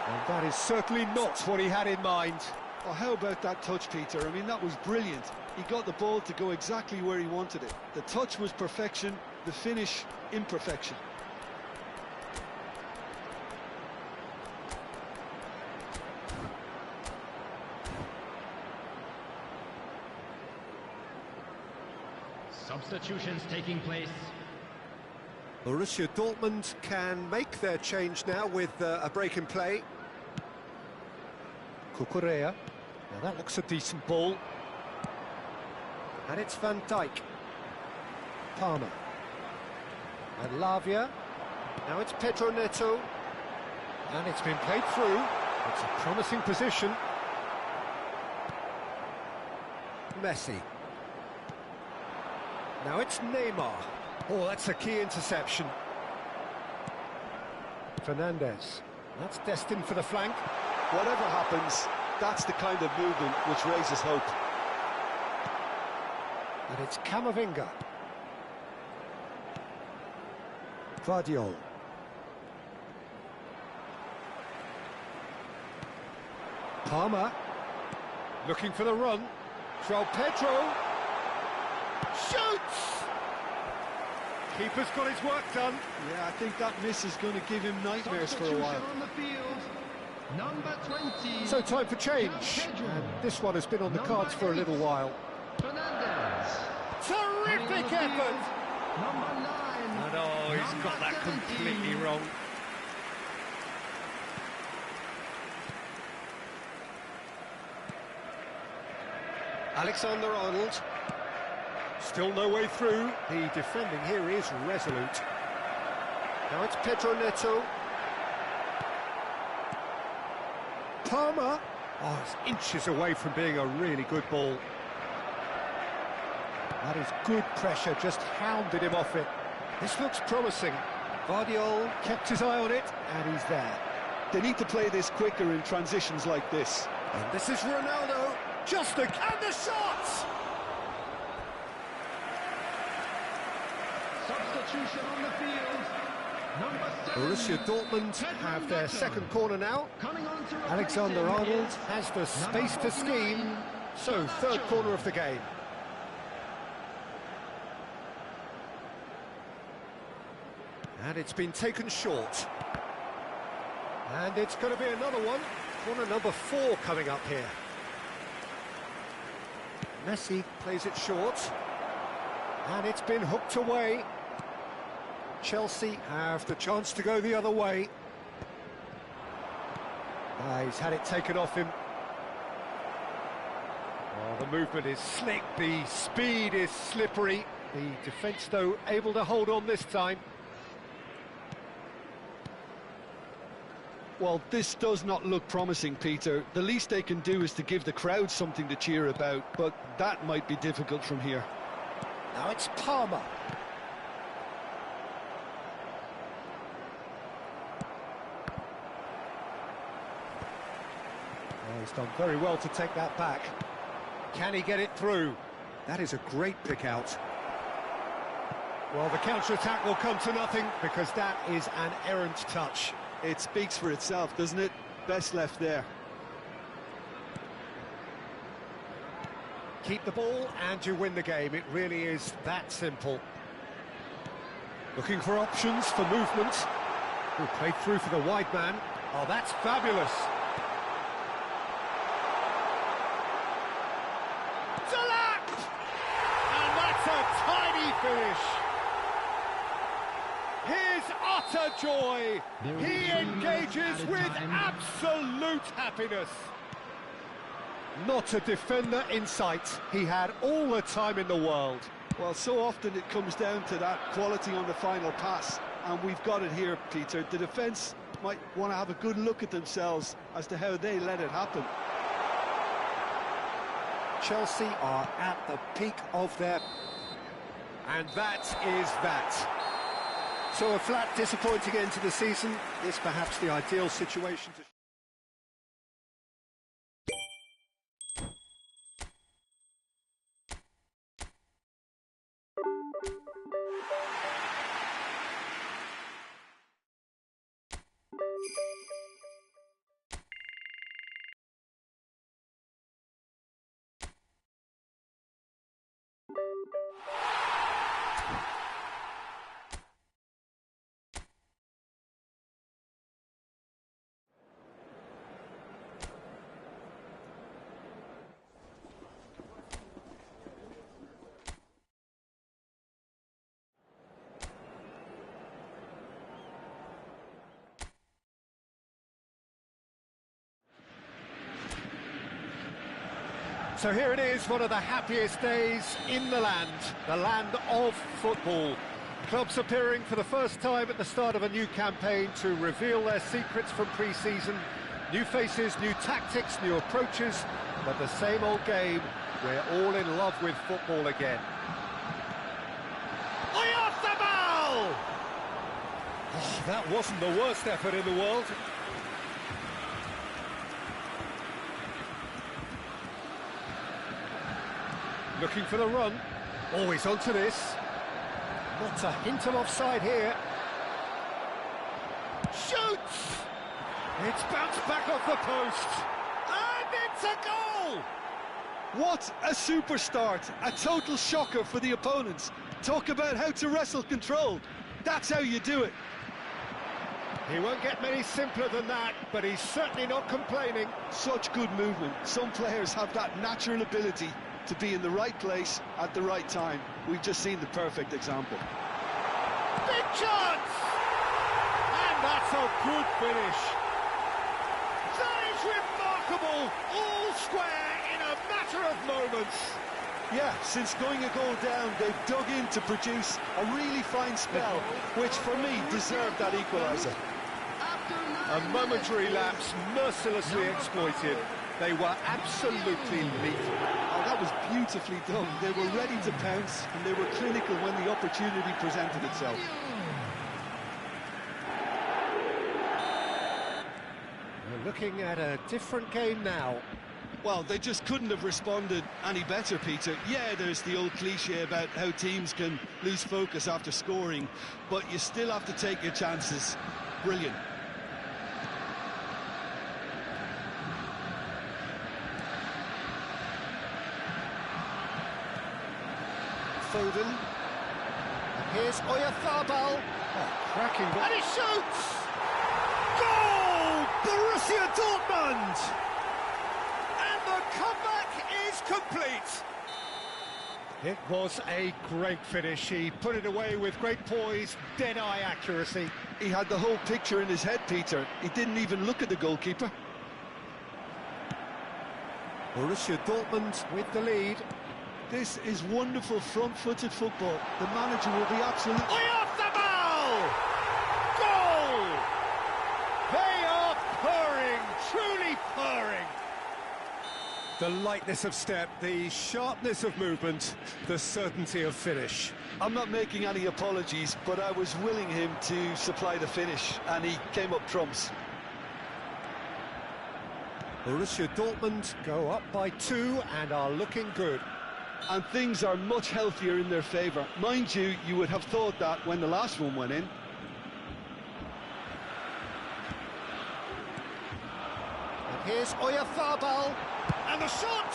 And that is certainly not what he had in mind. Oh, how about that touch, Peter? I mean, that was brilliant. He got the ball to go exactly where he wanted it. The touch was perfection, the finish, imperfection. Substitutions taking place. Borussia Dortmund can make their change now with a break in play. Cucurella. Now that looks a decent ball. And it's Van Dijk. Palmer. And Lavia. Now it's Pedro Neto. And it's been played through. It's a promising position. Messi. Now it's Neymar. Oh, that's a key interception. Fernandez. That's destined for the flank. Whatever happens, that's the kind of movement which raises hope. And it's Camavinga. Guardiola. Palmer. Looking for the run. João Pedro. Shoots! Keeper's got his work done. Yeah, I think that miss is going to give him nightmares for a while. On the field, number 20. So time for change. And this one has been on the cards for a little while. Fernandez. Terrific effort! Number 9. And oh, he's got that completely wrong. Alexander-Arnold. Still no way through. The defending here is resolute. Now it's Pedro Neto. Palmer. Oh, it's inches away from being a really good ball. That is good pressure, just hounded him off it. This looks promising. Guardiola kept his eye on it, and he's there. They need to play this quicker in transitions like this. And this is Ronaldo. And the shots! Substitution on the field. Number 7. Borussia Dortmund have their second corner now. Coming on to Alexander-Arnold has the space to scheme. So, third corner of the game. And it's been taken short. And it's going to be another one. Corner number 4 coming up here. Messi plays it short. And it's been hooked away. Chelsea have the chance to go the other way. He's had it taken off him. Oh, the movement is slick, the speed is slippery. The defence, though, able to hold on this time. Well, this does not look promising, Peter. The least they can do is to give the crowd something to cheer about, but that might be difficult from here. Now it's Palmer. Oh, he's done very well to take that back. Can he get it through? That is a great pick out. Well, the counter-attack will come to nothing because that is an errant touch. It speaks for itself, doesn't it? Best left there. Keep the ball and you win the game. It really is that simple. Looking for options for movement. Who played through for the wide man. Oh, that's fabulous. Select! And that's a tiny finish. His utter joy. He engages with absolute happiness. Not a defender in sight. He had all the time in the world. Well, so often it comes down to that quality on the final pass, and we've got it here, Peter. The defence might want to have a good look at themselves as to how they let it happen. Chelsea are at the peak of their... And that is that. So a flat, disappointing end to the season is perhaps the ideal situation to... So here it is, one of the happiest days in the land of football. Clubs appearing for the first time at the start of a new campaign to reveal their secrets from pre-season. New faces, new tactics, new approaches, but the same old game. We're all in love with football again. Oyarzabal! Oh, that wasn't the worst effort in the world. Looking for the run. Always onto this. Not a hint of offside here. Shoots! It's bounced back off the post. And it's a goal! What a super start. A total shocker for the opponents. Talk about how to wrestle control. That's how you do it. He won't get many simpler than that, but he's certainly not complaining. Such good movement. Some players have that natural ability to be in the right place at the right time. We've just seen the perfect example. Big chance! And that's a good finish. That is remarkable! All square in a matter of moments. Yeah, since going a goal down, they've dug in to produce a really fine spell, which for me deserved that equaliser. A momentary lapse mercilessly exploited. They were absolutely lethal. Oh, that was beautifully done. They were ready to pounce, and they were clinical when the opportunity presented itself. We're looking at a different game now. Well, they just couldn't have responded any better, Peter. Yeah, there's the old cliche about how teams can lose focus after scoring, but you still have to take your chances. Brilliant. Foden. And here's Oyarzabal. Oh, cracking ball. And he shoots! Goal! Borussia Dortmund! And the comeback is complete. It was a great finish. He put it away with great poise, dead-eye accuracy. He had the whole picture in his head, Peter. He didn't even look at the goalkeeper. Borussia Dortmund with the lead. This is wonderful front-footed football. The manager will be absolutely... Oyarzabal! Goal! They are purring, truly purring. The lightness of step, the sharpness of movement, the certainty of finish. I'm not making any apologies, but I was willing him to supply the finish, and he came up trumps. Borussia Dortmund go up by 2 and are looking good. And things are much healthier in their favour. Mind you, you would have thought that when the last one went in. And here's Oyarzabal, and the shot!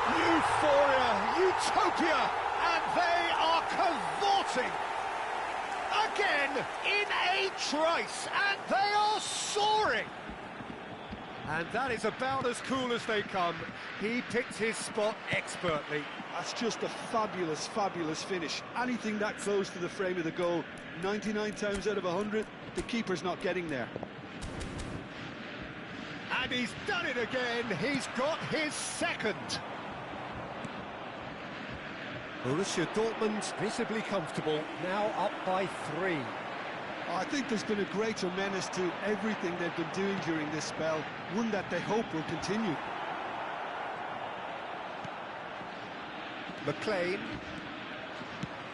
Euphoria, utopia, and they are cavorting! Again, in a trice, and they are soaring! And that is about as cool as they come. He picked his spot expertly. That's just a fabulous, fabulous finish. Anything that close to the frame of the goal, 99 times out of 100, the keeper's not getting there. And he's done it again. He's got his second. Borussia Dortmund visibly comfortable, now up by 3. I think there's been a greater menace to everything they've been doing during this spell, one that they hope will continue. McLean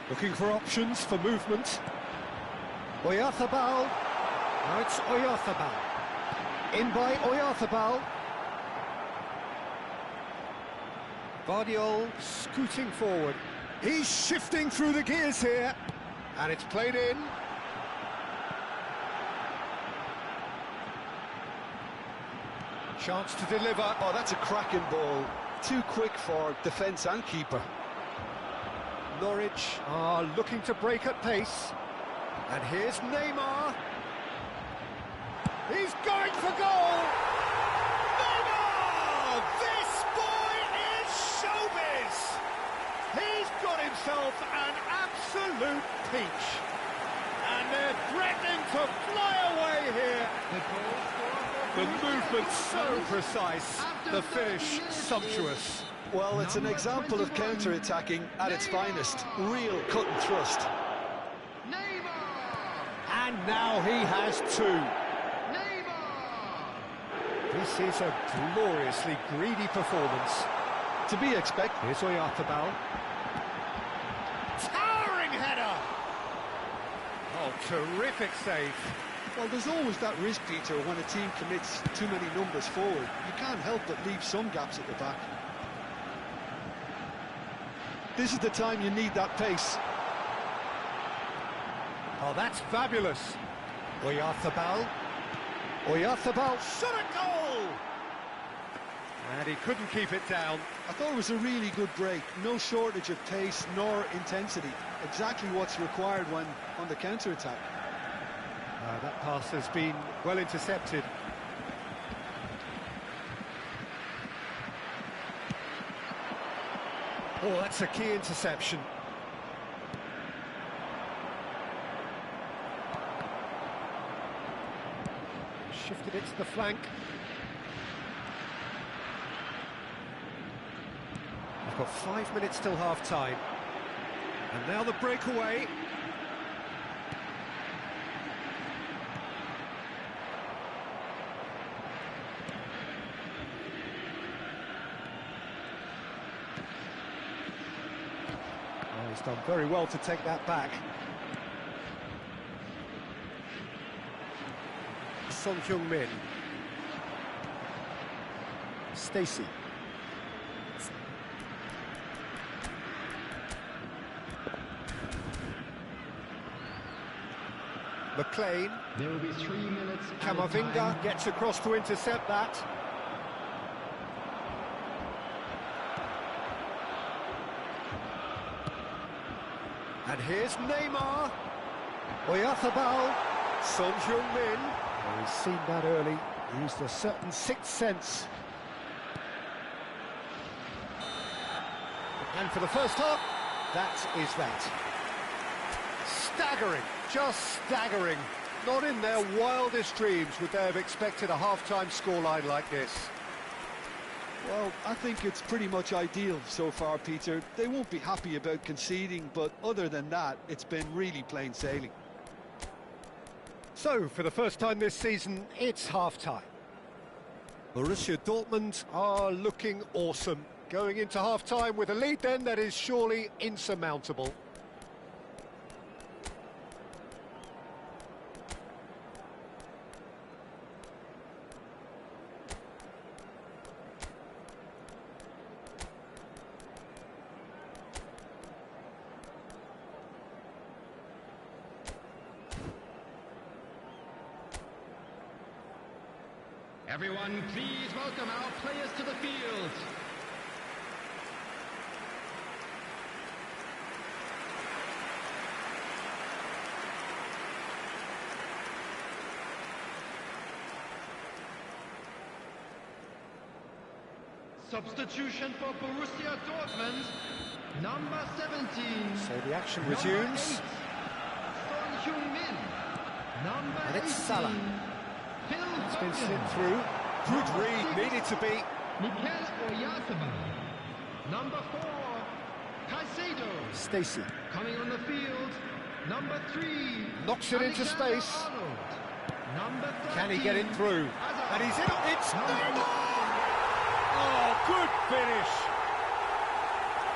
looking for options for movement. Oyarzabal. Now it's Oyarzabal. In by Oyarzabal. Guardiola scooting forward. He's shifting through the gears here. And it's played in. Chance to deliver. Oh, that's a cracking ball. Too quick for defence and keeper. Norwich are looking to break at pace. And here's Neymar. He's going for goal! Neymar! This boy is showbiz! He's got himself an absolute peach. And they're threatening to fly away here. The movement so precise, the finish sumptuous. Well, it's an Number example of 21. counter-attacking at its Neymar. finest. Real cut and thrust. Neymar! And now he has two. Neymar! This is a gloriously greedy performance. To be expected. Here's Oyarzabal. Towering header! Oh, terrific save. Well, there's always that risk, Peter, when a team commits too many numbers forward. You can't help but leave some gaps at the back. This is the time you need that pace. Oh, that's fabulous. Oyarzabal. Oyarzabal, shot at goal! And he couldn't keep it down. I thought it was a really good break. No shortage of pace nor intensity. Exactly what's required when on the counter-attack. That pass has been well intercepted. Oh, that's a key interception. Shifted it to the flank. We've got 5 minutes till half-time. And now the breakaway. Oh, he's done very well to take that back. Son Heung-min. Stacey. McLean. There will be 3 minutes. Camavinga gets across to intercept that. And here's Neymar. Oyarzabal. Son Heung-min. Oh, he's seen that early. Used a certain sixth sense. And for the first half, that is that. Staggering, just staggering. Not in their wildest dreams would they have expected a half-time scoreline like this. Well, I think it's pretty much ideal so far, Peter. They won't be happy about conceding, but other than that, it's been really plain sailing. So, for the first time this season, it's half-time. Borussia Dortmund are looking awesome. Going into half-time with a lead then that is surely insurmountable. Everyone, please welcome our players to the field. Substitution for Borussia Dortmund, number 17. So the action resumes. Son Heung-min, number And it's 18. Salah. It's been sent through. Good read, needed to be. Mikel Oyarzabal. Number 4, Caicedo. Stacey Coming on the field, number 3. knocks it into Alexander space. Arnold. Number 13. Can he get it through? Hazard. And he's in. It's Number Neymar! Oh, good finish.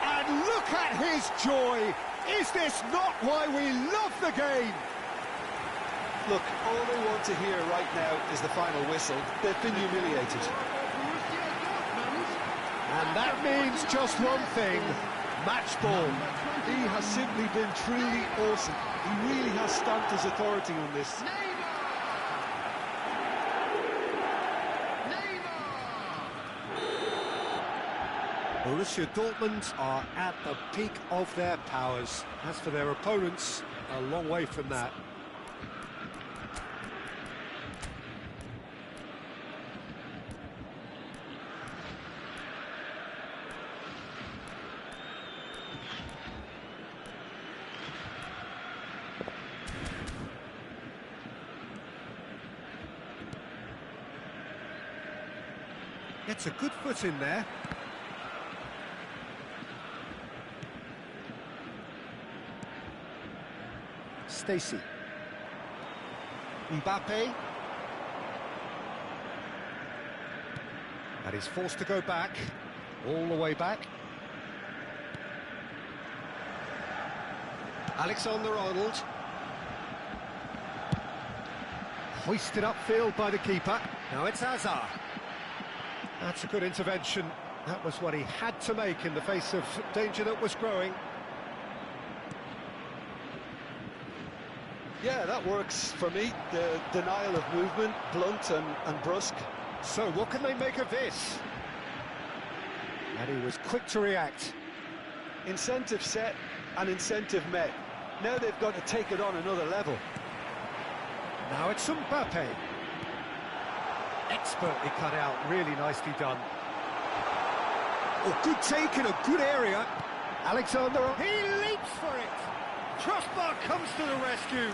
And look at his joy. Is this not why we love the game? Look, all they want to hear right now is the final whistle. They've been humiliated. Borussia Dortmund. And that means just one thing. Match ball. He has simply been truly awesome. He really has stamped his authority on this. Neymar! Neymar! Borussia Dortmund are at the peak of their powers. As for their opponents, a long way from that. Gets a good foot in there. Stacey. Mbappe. And he's forced to go back, all the way back. Alexander-Arnold. Hoisted upfield by the keeper. Now it's Hazard. That's a good intervention. That was what he had to make in the face of danger that was growing. Yeah, that works for me. The denial of movement, blunt and brusque. So what can they make of this? And he was quick to react. Incentive set and incentive met. Now they've got to take it on another level. Now it's Mbappe. Expertly cut out, really nicely done. Oh, good take in a good area. Alexander, he leaps for it. Crossbar comes to the rescue.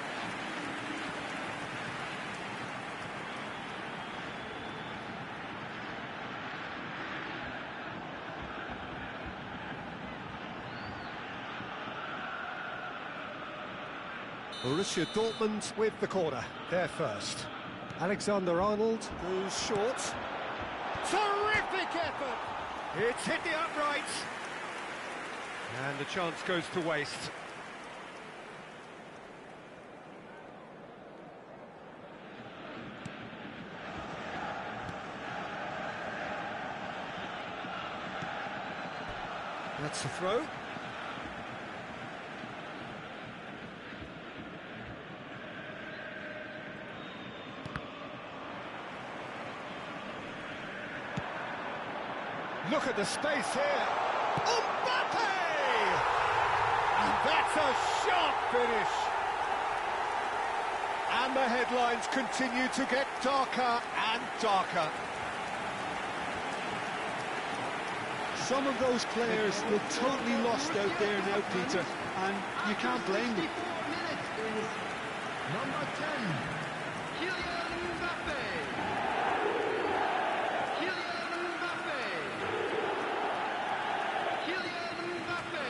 Borussia Dortmund with the corner, they're first. Alexander-Arnold goes short. Terrific effort! It's hit the uprights. And the chance goes to waste. That's a throw. Look at the space here. Mbappe! And that's a sharp finish. And the headlines continue to get darker and darker. Some of those players look totally lost out there now, Peter, and you can't blame them. 54 minutes is number 10, Kylian Mbappe. Kylian Mbappe. Kylian Mbappe.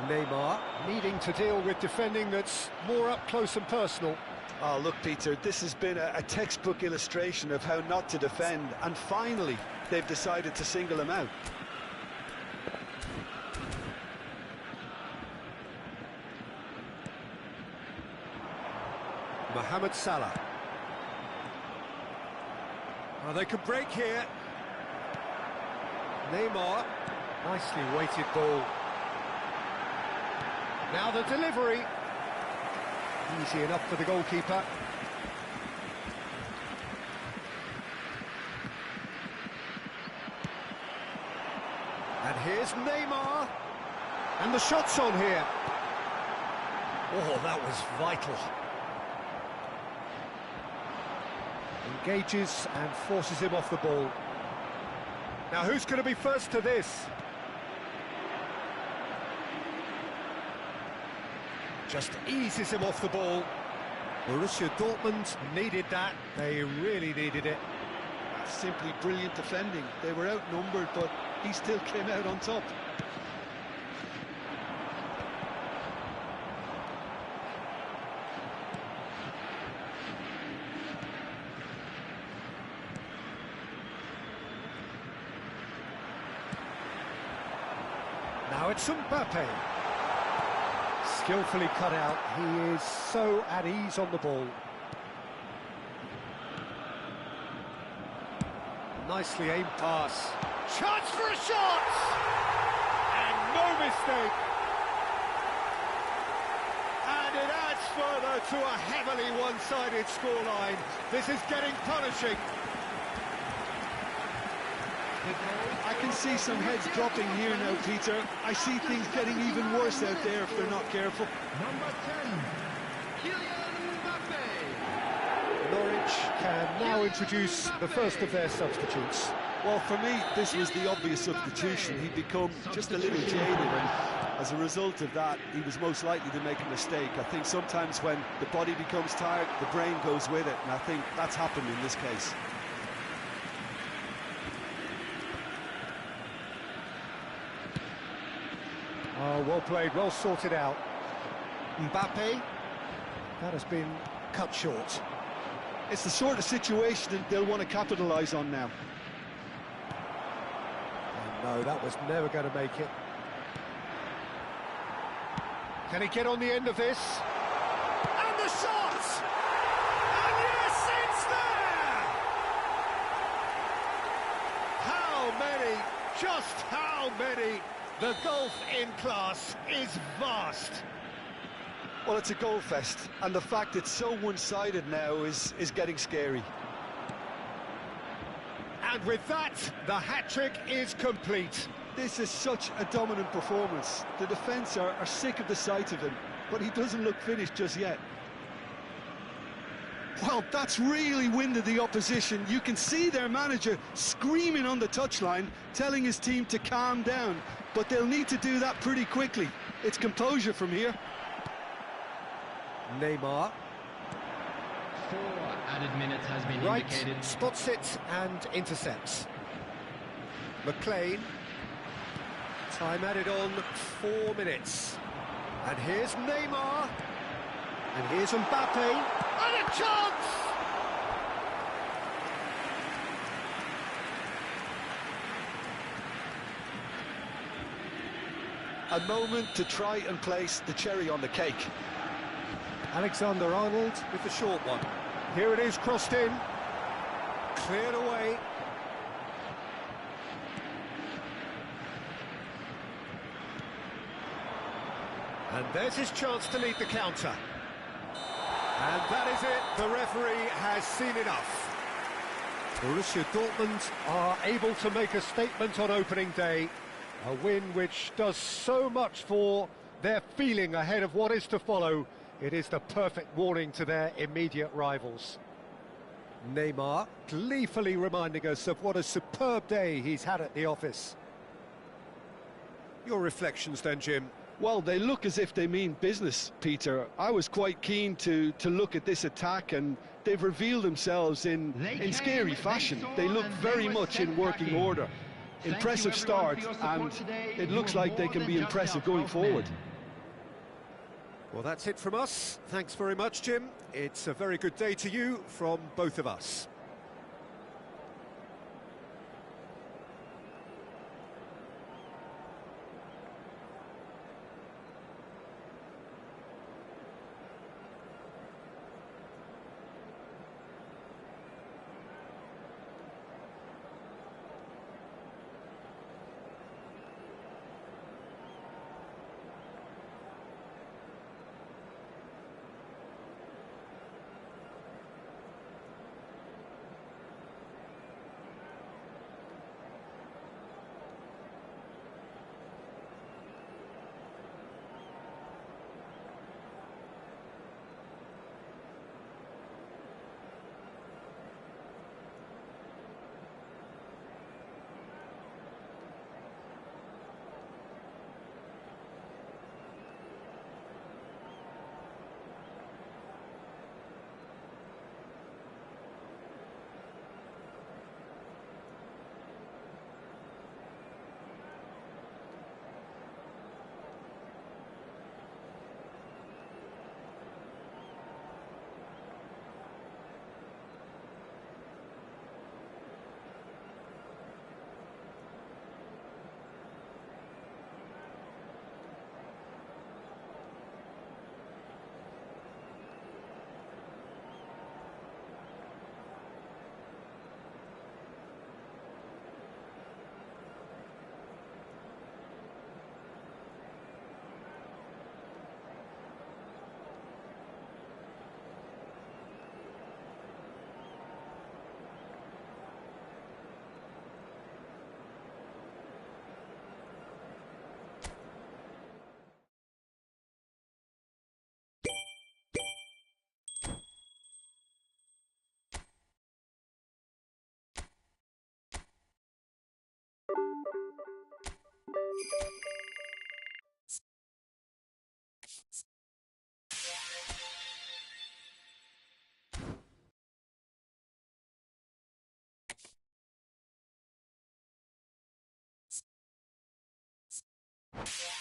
Neymar needing to deal with defending that's more up close and personal. Oh, look, Peter, this has been a textbook illustration of how not to defend, and finally they've decided to single him out. Mohamed Salah. Oh, they could break here. Neymar, nicely weighted ball. Now the delivery. Easy enough for the goalkeeper. And here's Neymar. And the shot's on here. Oh, that was vital. Engages and forces him off the ball. Now who's going to be first to this? Just eases him off the ball. Borussia Dortmund needed that. They really needed it. Simply brilliant defending. They were outnumbered, but he still came out on top. Now it's Mbappe. Skillfully cut out. He is so at ease on the ball. Nicely aimed pass. Chance for a shot! And no mistake. And it adds further to a heavily one-sided scoreline. This is getting punishing. I can see some heads dropping here now, Peter. I see things getting even worse out there if they're not careful. Number 10, Kylian Mbappe. Norwich can now introduce the first of their substitutes. Well, for me, this was the obvious substitution. He'd become just a little jaded, and as a result of that, he was most likely to make a mistake. I think sometimes when the body becomes tired, the brain goes with it, and I think that's happened in this case. Oh, well played, well sorted out. Mbappe, that has been cut short. It's the sort of situation that they'll want to capitalise on now. Oh, no, that was never going to make it. Can he get on the end of this? And the shot! And yes, it's there! How many, just how many? The gulf in class is vast. Well, it's a goal fest, and the fact it's so one-sided now is getting scary. And with that, the hat-trick is complete. This is such a dominant performance. The defence are sick of the sight of him, but he doesn't look finished just yet. Well, that's really winded the opposition. You can see their manager screaming on the touchline, telling his team to calm down, but they'll need to do that pretty quickly. It's composure from here. Neymar. 4 added minutes has been Right, indicated. spots it and intercepts. McLean. Time added on 4 minutes. And here's Neymar. And here's Mbappe. And a chance! A moment to try and place the cherry on the cake. Alexander-Arnold with the short one. Here it is, crossed in. Cleared away. And there's his chance to lead the counter. And that is it, the referee has seen enough. Borussia Dortmund are able to make a statement on opening day. A win which does so much for their feeling ahead of what is to follow. It is the perfect warning to their immediate rivals. Neymar gleefully reminding us of what a superb day he's had at the office. Your reflections then, Jim? Well, they look as if they mean business, Peter. I was quite keen to look at this attack, and they've revealed themselves in scary fashion. They look very much in working order. Impressive start, and it looks like they can be impressive going forward. Well, that's it from us. Thanks very much, Jim. It's a very good day to you from both of us. you.